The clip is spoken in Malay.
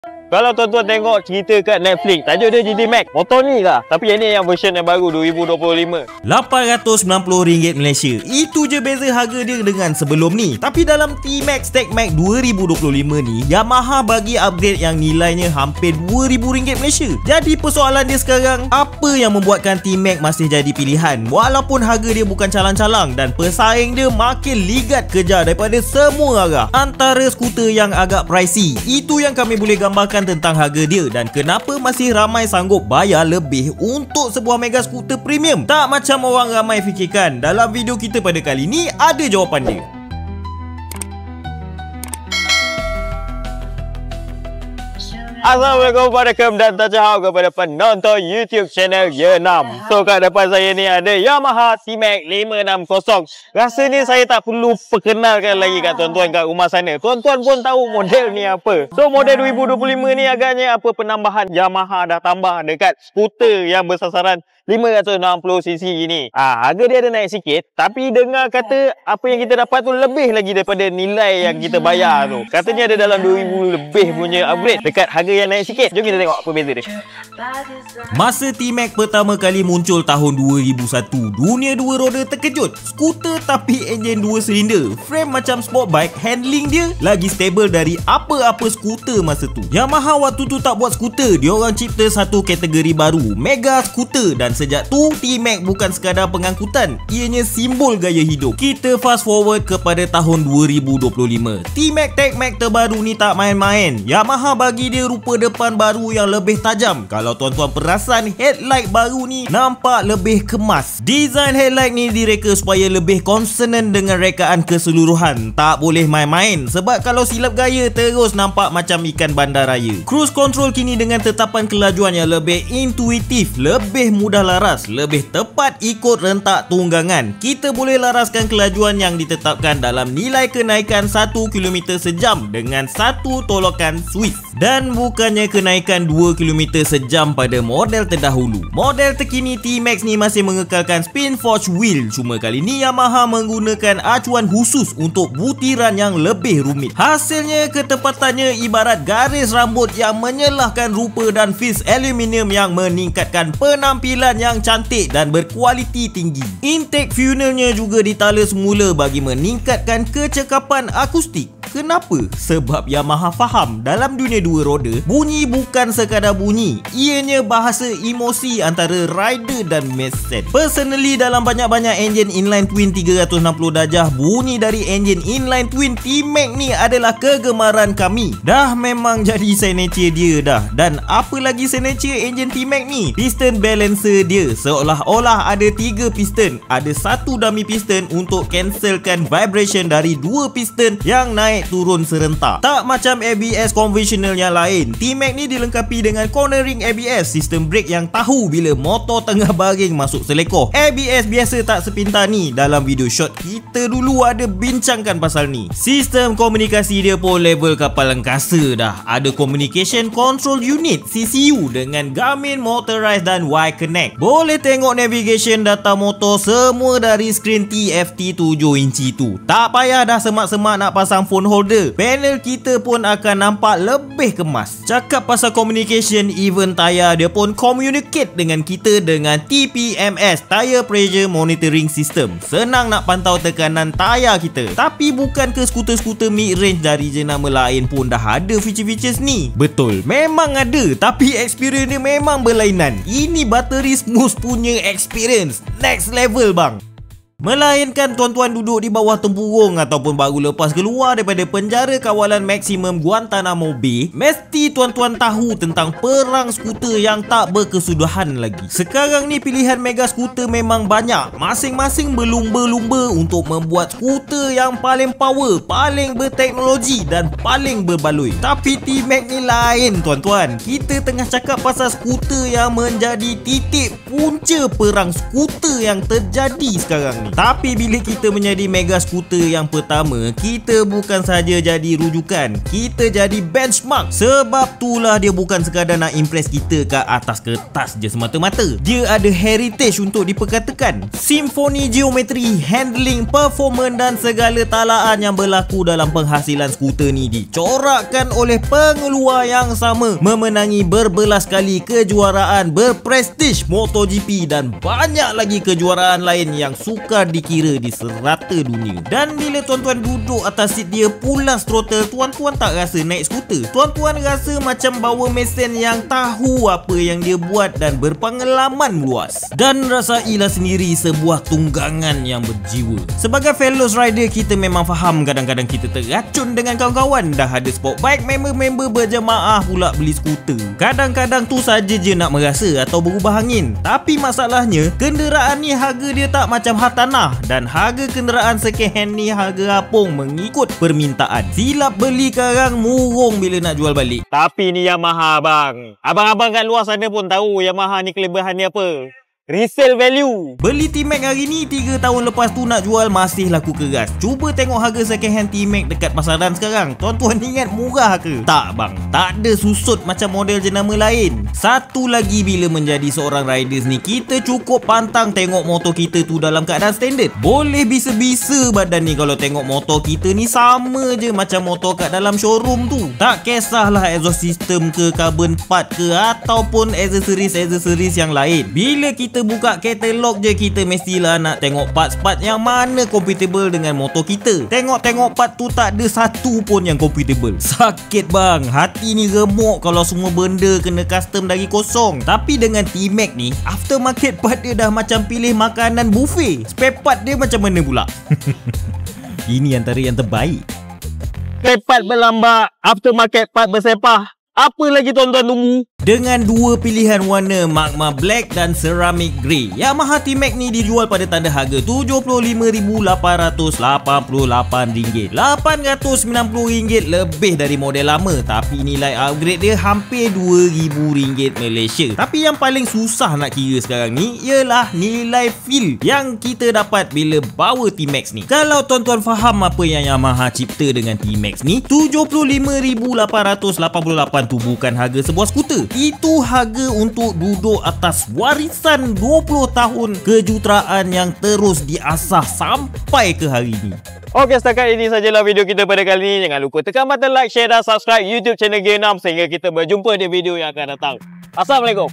Kalau tuan-tuan tengok cerita kat Netflix, tajuk dia GT Max. Motor ni lah. Tapi yang ni yang version yang baru 2025. RM890 Malaysia. Itu je beza harga dia dengan sebelum ni. Tapi dalam T-Max Tech Max 2025 ni, Yamaha bagi upgrade yang nilainya hampir RM2,000 Malaysia. Jadi persoalan dia sekarang, apa yang membuatkan T-Max masih jadi pilihan walaupun harga dia bukan calang-calang dan pesaing dia makin ligat kejar daripada semua arah? Antara skuter yang agak pricey, itu yang kami boleh gambarkan tentang harga dia dan kenapa masih ramai sanggup bayar lebih untuk sebuah mega skuter premium. Tak macam orang ramai fikirkan. Dalam video kita pada kali ni ada jawapan dia. Assalamualaikum warahmatullahi dan tajahau kepada penonton YouTube channel Ye6. So kat depan saya ni ada Yamaha T-Max 560. Rasanya saya tak perlu perkenalkan lagi kat tuan-tuan kat rumah sana. Tuan-tuan pun tahu model ni apa. So model 2025 ni agaknya apa penambahan Yamaha dah tambah dekat skuter yang bersasaran 560cc ini. Harga dia ada naik sikit, tapi dengar kata apa yang kita dapat tu lebih lagi daripada nilai yang kita bayar tu. Katanya ada dalam 2000 lebih punya upgrade dekat harga yang naik sikit. Jom kita tengok apa beza dia. Masa T-Max pertama kali muncul tahun 2001, dunia dua roda terkejut. Skuter tapi enjin 2 silinder, frame macam sport bike, handling dia lagi stable dari apa-apa skuter masa tu. Yamaha waktu tu tak buat skuter, diorang cipta satu kategori baru, mega skuter, dan sejak tu T-Max bukan sekadar pengangkutan, ianya simbol gaya hidup. Kita fast forward kepada tahun 2025. T-Max Tech Max terbaru ni tak main-main. Yamaha bagi dia rupa depan baru yang lebih tajam. Kalau tuan-tuan perasan, headlight baru ni nampak lebih kemas. Design headlight ni direka supaya lebih konsonan dengan rekaan keseluruhan. Tak boleh main-main sebab kalau silap gaya terus nampak macam ikan bandaraya. Cruise control kini dengan tetapan kelajuan yang lebih intuitif, lebih mudah laras, lebih tepat ikut rentak tunggangan. Kita boleh laraskan kelajuan yang ditetapkan dalam nilai kenaikan 1 km sejam dengan satu tolokan Swiss. Dan bukannya kenaikan 2 km sejam pada model terdahulu. Model terkini T-Max ni masih mengekalkan spin forge wheel, cuma kali ni Yamaha menggunakan acuan khusus untuk butiran yang lebih rumit. Hasilnya ketepatannya ibarat garis rambut yang menyelahkan rupa dan fils aluminium yang meningkatkan penampilan yang cantik dan berkualiti tinggi. Intake funnelnya juga ditala semula bagi meningkatkan kecekapan akustik. Kenapa? Sebab Yamaha faham dalam dunia dua roda, bunyi bukan sekadar bunyi, ianya bahasa emosi antara rider dan mesin. Personally, dalam banyak-banyak enjin inline twin 360 darjah, bunyi dari enjin inline twin T-Max ni adalah kegemaran kami. Dah memang jadi signature dia dah. Dan apa lagi signature enjin T-Max ni? Piston balancer dia seolah-olah ada 3 piston. Ada satu dummy piston untuk cancelkan vibration dari 2 piston yang naik turun serentak. Tak macam ABS konvensional yang lain, T-Max ni dilengkapi dengan cornering ABS, sistem brake yang tahu bila motor tengah baring masuk selekoh. ABS biasa tak sepintar ni. Dalam video shot kita dulu ada bincangkan pasal ni. Sistem komunikasi dia pun level kapal angkasa dah. Ada communication control unit CCU dengan Garmin motorized dan Y-Connect. Boleh tengok navigation data motor semua dari skrin TFT 7 inci tu. Tak payah dah semak-semak nak pasang phone holder. Panel kita pun akan nampak lebih kemas. Cakap pasal communication, even tayar dia pun communicate dengan kita dengan TPMS, Tire Pressure Monitoring System. Senang nak pantau tekanan tayar kita. Tapi bukan ke skuter-skuter mid-range dari jenama lain pun dah ada feature-features ni? Betul, memang ada, tapi experience dia memang berlainan. Ini bateri smooth punya experience next level bang. Melainkan tuan-tuan duduk di bawah tempurung ataupun baru lepas keluar daripada penjara kawalan maksimum Guantanamo Bay, mesti tuan-tuan tahu tentang perang skuter yang tak berkesudahan lagi. Sekarang ni pilihan mega skuter memang banyak. Masing-masing berlumba-lumba untuk membuat skuter yang paling power, paling berteknologi dan paling berbaloi. Tapi T-Max ni lain tuan-tuan. Kita tengah cakap pasal skuter yang menjadi titik punca perang skuter yang terjadi sekarang ni. Tapi bila kita menjadi mega skuter yang pertama, kita bukan saja jadi rujukan, kita jadi benchmark. Sebab itulah dia bukan sekadar nak impress kita kat atas kertas je semata-mata. Dia ada heritage untuk diperkatakan. Simfoni geometri, handling, performance dan segala talaan yang berlaku dalam penghasilan skuter ni dicorakkan oleh pengeluar yang sama, memenangi berbelas kali kejuaraan berprestij MotoGP dan banyak lagi kejuaraan lain yang sukar dikira di serata dunia. Dan bila tuan-tuan duduk atas seat dia pulas throttle, tuan-tuan tak rasa naik skuter. Tuan-tuan rasa macam bawa mesin yang tahu apa yang dia buat dan berpengalaman luas. Dan rasailah sendiri sebuah tunggangan yang berjiwa. Sebagai fellows rider, kita memang faham kadang-kadang kita terracun dengan kawan-kawan. Dah ada sport bike, member-member berjemaah pula beli skuter. Kadang-kadang tu saja je nak merasa atau berubah angin. Tapi masalahnya, kenderaan ni harga dia tak macam hartanah, dan harga kenderaan second hand ni harga apung mengikut permintaan. Silap beli sekarang, murung bila nak jual balik. Tapi ni Yamaha bang. Abang-abang kat luar sana pun tahu Yamaha ni kelebihan dia apa. Resale value. Beli T-Max hari ni, 3 tahun lepas tu nak jual masih laku keras. Cuba tengok harga second hand T-Max dekat pasaran sekarang. Tuan-tuan ingat murah ke? Tak bang, tak ada susut macam model jenama lain. Satu lagi, bila menjadi seorang riders ni, kita cukup pantang tengok motor kita tu dalam keadaan standard. Boleh bisa-bisa badan ni kalau tengok motor kita ni sama je macam motor kat dalam showroom tu. Tak kisahlah exhaust system ke, carbon part ke, ataupun aksesoris yang lain. Bila kita buka katalog je, kita mestilah nak tengok part-part yang mana compatible dengan motor kita. Tengok-tengok part tu tak ada satu pun yang compatible. Sakit bang, hati ni remuk kalau semua benda kena custom dari kosong. Tapi dengan T-Max ni, aftermarket part dia dah macam pilih makanan buffet. Spare part dia macam mana pula? Ini antara yang terbaik. Spare part berlambak, aftermarket part bersepah. Apa lagi tuan-tuan tunggu? Dengan dua pilihan warna, Magma Black dan Ceramic Grey, Yamaha T-Max ni dijual pada tanda harga RM75,888. RM890 lebih dari model lama, tapi nilai upgrade dia hampir RM2,000 Malaysia. Tapi yang paling susah nak kira sekarang ni ialah nilai feel yang kita dapat bila bawa T-Max ni. Kalau tuan-tuan faham apa yang Yamaha cipta dengan T-Max ni, RM75,888 tu bukan harga sebuah skuter. Itu harga untuk duduk atas warisan 20 tahun kejutaraan yang terus diasah sampai ke hari ini. Okey, setakat ini sajalah video kita pada kali ini. Jangan lupa tekan button like, share dan subscribe YouTube channel Gear 6 sehingga kita berjumpa di video yang akan datang. Assalamualaikum.